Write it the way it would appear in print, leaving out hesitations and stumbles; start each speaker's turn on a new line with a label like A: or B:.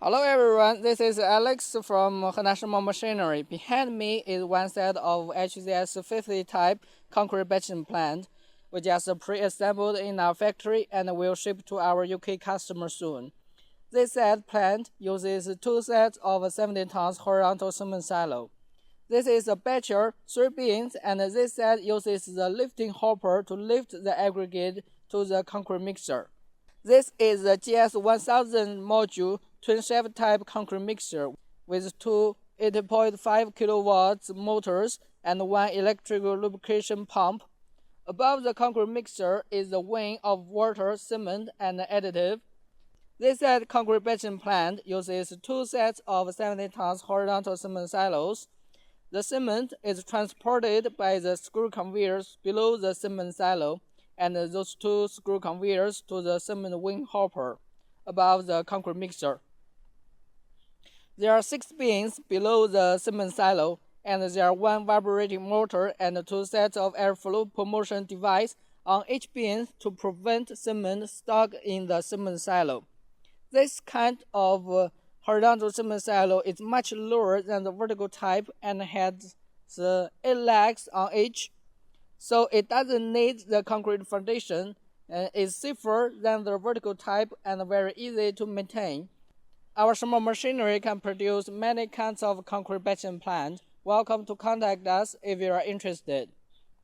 A: Hello everyone, this is Alex from Henan Machinery. Behind me is one set of HZS50 type concrete batching plant. We just pre-assembled in our factory and will ship to our UK customer soon. This set plant uses two sets of 70 tons horizontal cement silo. This is a batcher, 3 bins, and this set uses the lifting hopper to lift the aggregate to the concrete mixer. This is the GS1000 module twin shaft type concrete mixer with two 8.5 kilowatts motors and one electrical lubrication pump. Above the concrete mixer is the wing of water, cement, and additive. This set concrete batching plant uses two sets of 70 tons horizontal cement silos. The cement is transported by the screw conveyors below the cement silo, and those two screw conveyors to the cement wing hopper above the concrete mixer. There are 6 bins below the cement silo, and there are one vibrating motor and two sets of airflow promotion device on each bin to prevent cement stuck in the cement silo. This kind of horizontal cement silo is much lower than the vertical type and has 8 legs on each, so it doesn't need the concrete foundation and is safer than the vertical type and very easy to maintain. Our small machinery can produce many kinds of concrete batching plant. Welcome to contact us if you are interested.